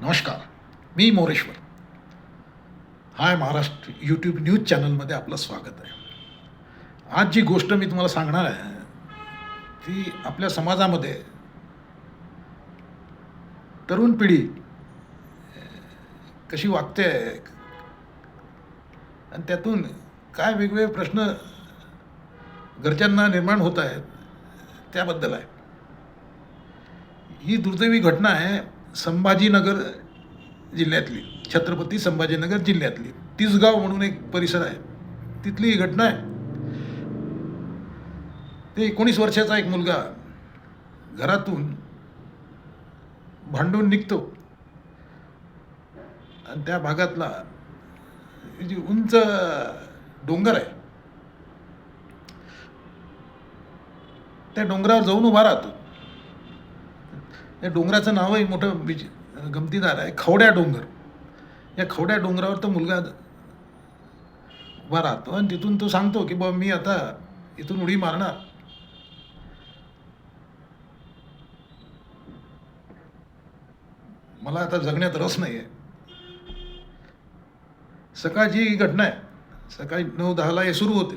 नमस्कार. मी मोरेश्वर. हाय Maharashtra YouTube news चॅनलमध्ये आपलं स्वागत आहे. आज जी गोष्ट मी तुम्हाला सांगणार आहे ती आपल्या समाजामध्ये तरुण पिढी कशी वागते आहे आणि त्यातून काय वेगवेगळे प्रश्न घरच्यांना निर्माण होत आहेत त्याबद्दल आहे. ही दुर्दैवी घटना आहे संभाजीनगर जिल्ह्यातली, छत्रपती संभाजीनगर जिल्ह्यातली तिसगाव म्हणून एक परिसर आहे, तिथली ही घटना आहे. ते 19 वर्षाचा एक मुलगा घरातून भांडून निघतो आणि त्या भागातला जी उंच डोंगर आहे त्या डोंगरावर जाऊन उभा राहतो. या डोंगराचं नावही मोठं गमतीदार आहे, खवड्या डोंगर. या खवड्या डोंगरावर तो मुलगा उभा राहतो आणि तिथून तो सांगतो की बाबा मी आता इथून उडी मारणार. मला आता जगण्यात रस नाही आहे. सकाळची ही घटना आहे. सकाळी 9-10ला हे सुरू होते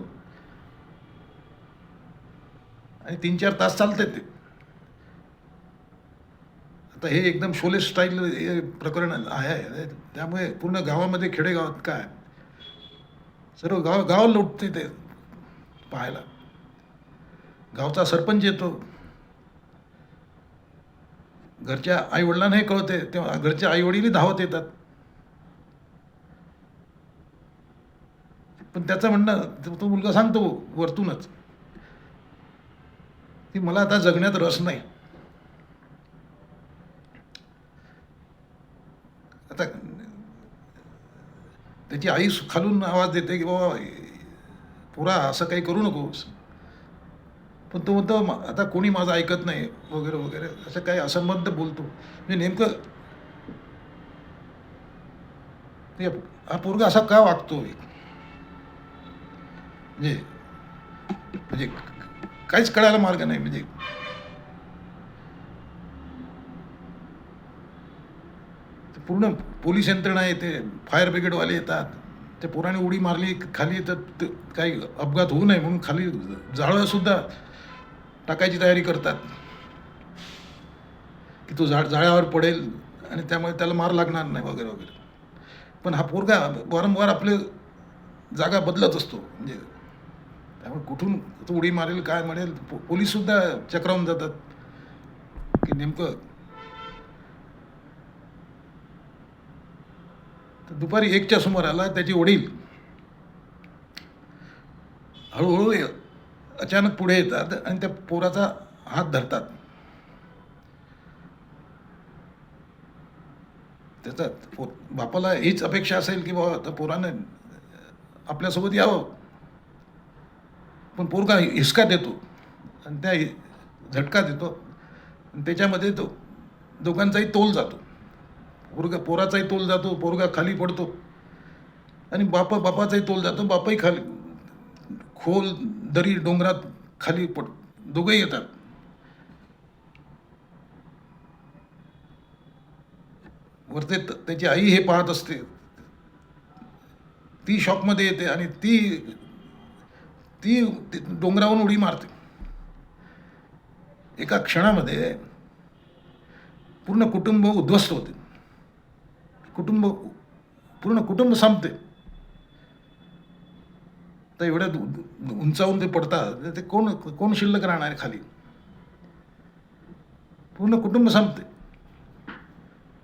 आणि 3-4 तास चालते ते. आता हे एकदम शोले स्टाईल हे प्रकरण आहे, त्यामुळे पूर्ण गावामध्ये खेडेगावात काय सर्व गाव लुटते ते पाहायला. गावचा सरपंच येतो, घरच्या आईवडिलांनाही कळते, तेव्हा घरचे आईवडीलही धावत येतात. पण त्याचं म्हणणं तो मुलगा सांगतो वरतूनच की मला आता जगण्यात रस नाही. आता त्याची आई खालून आवाज देते की बाबा पुरा असं काही करू नकोस, पण तो म्हणतो आता कोणी माझं ऐकत नाही वगैरे वगैरे असं काही असंबद्ध बोलतो. म्हणजे नेमकं ते हा पोरगा असा का वागतो म्हणजे म्हणजे काहीच कळायला मार्ग नाही. म्हणजे पूर्ण पोलीस यंत्रणा येते, फायर ब्रिगेडवाले येतात. त्या पोराने उडी मारली खाली तर काही अपघात होऊ नये म्हणून खाली जाळंसुद्धा टाकायची तयारी करतात की तो जाळ्यावर पडेल आणि त्यामुळे त्याला मार लागणार नाही वगैरे वगैरे. पण हा पोरगा वारंवार आपले जागा बदलत असतो. म्हणजे त्यामुळे कुठून तो उडी मारेल काय म्हणेल पोलीससुद्धा चक्रावून जातात की नेमकं. तर दुपारी 1च्या सुमाराला त्याचे वडील हळूहळू अचानक पुढे येतात आणि त्या पोराचा हात धरतात. त्याचा बापाला हीच अपेक्षा असेल की बाबा त्या पोरानं आपल्यासोबत यावं, पण पोरगा हिसका देतो आणि त्या झटका देतो आणि त्याच्यामध्ये तो दोघांचाही तोल जातो. पोराचाही तोल जातो, पोरगा खाली पडतो आणि बापाचाही तोल जातो, बापाही खाली खोल दरी डोंगरात खाली दोघंही येतात. वरते त्याची आई हे पाहत असते, ती शॉकमध्ये येते आणि ती ती डोंगरावरून उडी मारते. एका क्षणामध्ये पूर्ण कुटुंब उद्ध्वस्त होते, पूर्ण कुटुंब संपते. तर एवढ्या उंचावून ते पडतात, ते कोण शिल्लक राहणार आहे खाली. पूर्ण कुटुंब संपते.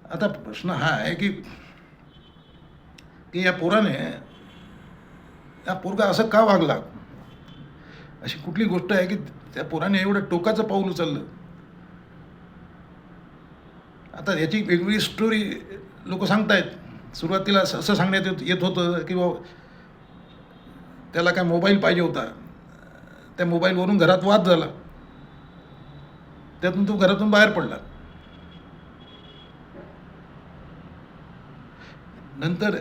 आता प्रश्न हा आहे की या पोरगा असं का वागला. अशी कुठली गोष्ट आहे की त्या पोराने एवढं टोकाचं पाऊल उचललं. आता याची वेगवेगळी स्टोरी लोक सांगतायत. सुरुवातीला असं सांगण्यात येत होतं की बाबा त्याला काय मोबाईल पाहिजे होता, त्या मोबाईलवरून घरात वाद झाला, त्यातून तो घरातून बाहेर पडला. नंतर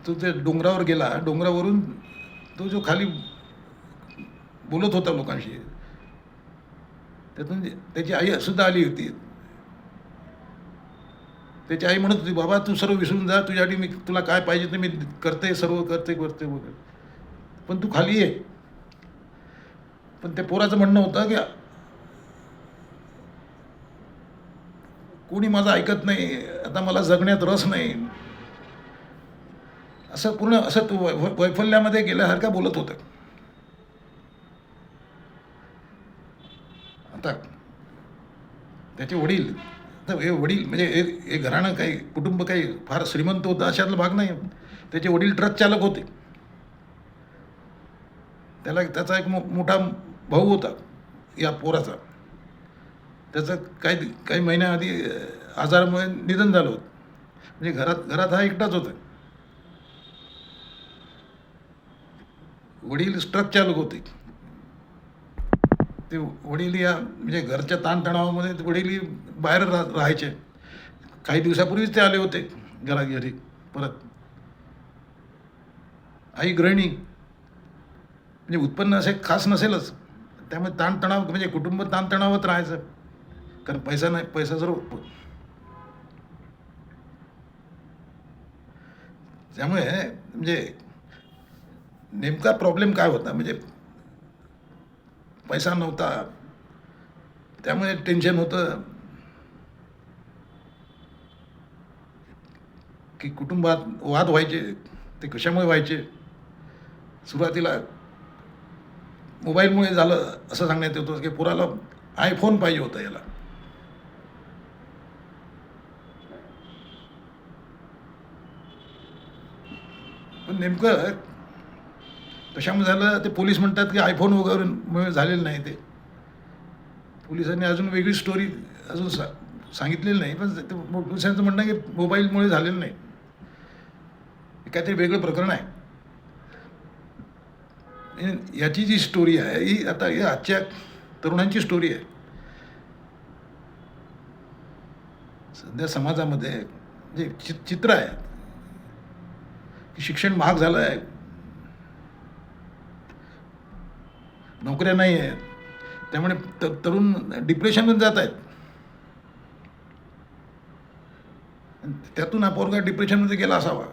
तो त्या डोंगरावर गेला, डोंगरावरून तो जो खाली बोलत होता लोकांशी, त्यातून त्याची आई सुद्धा आली होती. त्याची आई म्हणत होती, बाबा तू सर्व विसरून जा, तुझ्यासाठी मी तुला काय पाहिजे ते मी करते, सर्व करते करते वगैरे, पण तू खाली ये. पण त्या पोराचं म्हणणं होतं की कोणी माझं ऐकत नाही, आता मला जगण्यात रस नाही, असं पूर्ण असं तो वैफल्यामध्ये गेल्यासारखं बोलत होतं. आता त्याचे वडील, तर हे वडील म्हणजे हे घराणं काही कुटुंब काही फार श्रीमंत होतं अशातला भाग नाही. त्याचे वडील ट्रक चालक होते. त्याचा एक मोठा भाऊ होता या पोराचा. त्याचं काही काही महिन्याआधी आजारामुळे निधन झालं होतं. म्हणजे घरात घरात हा एकटाच होता. वडील ट्रक चालक होते. ते वडील या म्हणजे घरच्या ताणतणावामध्ये वडील बाहेर राहायचे. काही दिवसापूर्वीच ते आले होते घरी परत. आई गृहिणी, म्हणजे उत्पन्न असे खास नसेलच, त्यामुळे ताणतणाव म्हणजे कुटुंब ताणतणावात राहायचं, कारण पैसा नाही, पैसा जर त्यामुळे म्हणजे नेमका प्रॉब्लेम काय होता, म्हणजे पैसा नव्हता, त्यामुळे टेन्शन होतं की कुटुंबात वाद व्हायचे. ते कशामुळे व्हायचे? सुरुवातीला मोबाईलमुळे झालं असं सांगण्यात येतं की पोराला आयफोन पाहिजे होता याला. पण नेमकं कशामुळे झालं ते पोलीस म्हणतात की आयफोन वगैरे झालेलं नाही. ते पोलिसांनी अजून वेगळी स्टोरी अजून सांगितलेली नाही, पण पोलिसांचं म्हणणं की मोबाईलमुळे झालेलं नाही, काहीतरी वेगळं प्रकरण आहे. याची जी स्टोरी आहे ही आता ही आजच्या तरुणांची स्टोरी आहे. सध्या समाजामध्ये जे चित्र आहे की शिक्षण महाग झालं आहे, नोकऱ्या नाही आहेत, त्यामुळे तरुण डिप्रेशनमध्ये जात आहेत. त्यातून हा पोरगा डिप्रेशनमध्ये गेला असावा,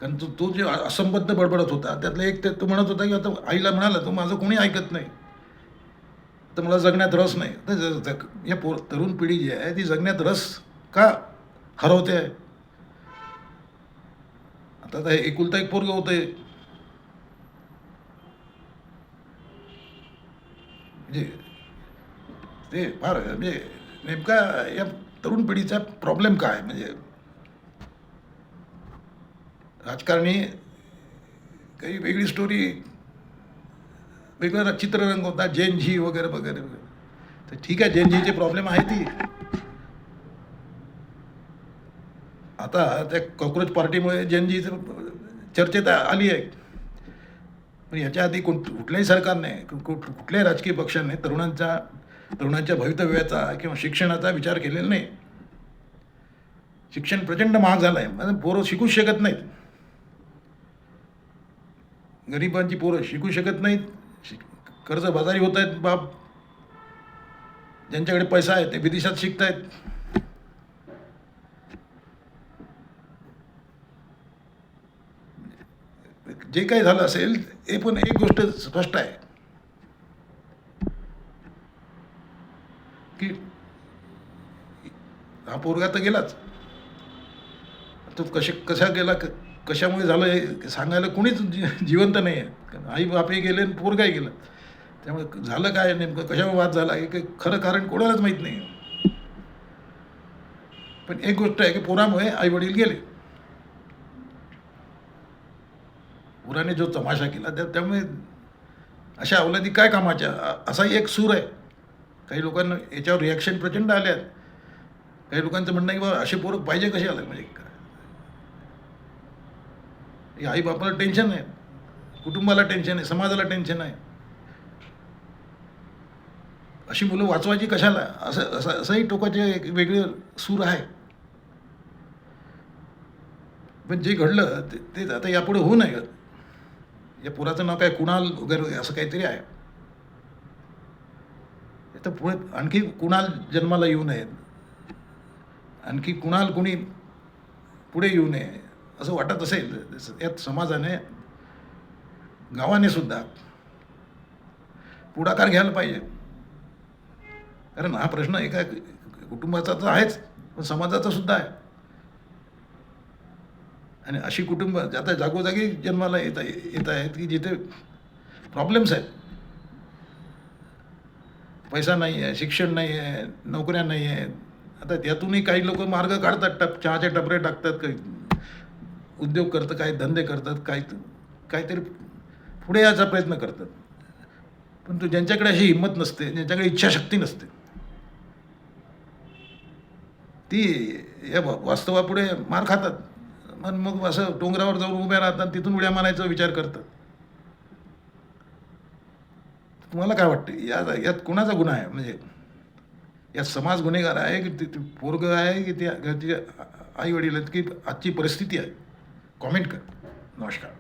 कारण तो जे असंबद्ध बडबडत होता त्यातलं एक तो म्हणत होता की आता आईला म्हणाला तो माझं कोणी ऐकत नाही, तर मला जगण्यात रस नाही. तर या तरुण पिढी जी आहे ती जगण्यात रस का हरवते आहे? आता एकुलता एक पोरगं होतं, म्हणजे ते फार म्हणजे नेमका या तरुण पिढीचा प्रॉब्लेम काय, म्हणजे राजकारणी काही वेगळी स्टोरी, वेगळं चित्र रंगवतात, जैन झी वगैरे वगैरे वगैरे. तर ठीक आहे, जैन झीचे प्रॉब्लेम आहे ती. आता त्या कॉक्रोच पार्टीमुळे जैन झी चर्चेत आली आहे, पण याच्या आधी कुठल्याही सरकारने कुठल्याही राजकीय पक्षाने तरुणांच्या भवितव्याचा किंवा शिक्षणाचा विचार केलेला नाही. शिक्षण प्रचंड महाग झालं आहे, म्हणजे पोरं शिकूच शकत नाहीत. गरिबांची पोरं शिकू शकत नाहीत, कर्जबाजारी होत आहेत बाप. ज्यांच्याकडे पैसा आहे ते विदेशात शिकत आहेत. जे काही झालं असेल हे, पण एक गोष्ट स्पष्ट आहे की हा पोरगा तर गेलाच, तो कशा गेला, कशामुळे झालं हे सांगायला कोणीच जिवंत नाही आहे. आई बापही गेले आणि पोरगाही गेला, त्यामुळे झालं काय नेमकं, कशामुळे वाद झाला हे खरं कारण कोणालाच माहीत नाही. पण एक गोष्ट आहे की पोरामुळे आई वडील गेले, पोराने जो तमाशा केला त्यामुळे अशा अवलादी काय कामाच्या, असाही एक सूर आहे. काही लोकांना याच्यावर रिॲक्शन प्रचंड आले आहेत. काही लोकांचं म्हणणं आहे की बाबा असे पोरं पाहिजे कसे आलं, म्हणजे आई बापाला टेन्शन आहे, कुटुंबाला टेन्शन आहे, समाजाला टेन्शन आहे. अशी मुलं वाचवायची कशाला, असंही टोकाचे एक वेगळे सूर आहे. पण जे घडलं ते आता यापुढे होऊ नये. या पोराचं नाव काय कुणाल वगैरे असं काहीतरी आहे. तर पुढे आणखी कुणाल जन्माला येऊ नयेत आणखी कुणाला कुणी पुढे येऊ नये असं वाटत असेल, यात समाजाने, गावाने सुद्धा पुढाकार घ्यायला पाहिजे. कारण हा प्रश्न एका कुटुंबाचा तर आहेच, पण समाजाचा सुद्धा आहे. आणि अशी कुटुंब आता जागोजागी जन्माला येत आहेत की जिथे प्रॉब्लेम्स आहेत. पैसा नाही आहे, शिक्षण नाही आहे, नोकऱ्या नाही आहेत. आता त्यातूनही काही लोक मार्ग काढतात, चहाचे टपरे टाकतात, काही उद्योग करतात, काही धंदे करतात, काहीतरी पुढे यायचा प्रयत्न करतात. पण ज्यांच्याकडे अशी हिंमत नसते, ज्यांच्याकडे इच्छाशक्ती नसते, ती या वास्तवापुढे मार खातात. मग असं डोंगरावर जाऊन उभ्या राहतात, तिथून उड्या मारायचा विचार करतात. तुम्हाला काय वाटतं, यात कोणाचा गुन्हा आहे? म्हणजे यात समाज गुन्हेगार आहे की ते पोरगं आहे की त्या घरचे आई वडील आहेत की आजची परिस्थिती आहे? कॉमेंट कर. नमस्कार.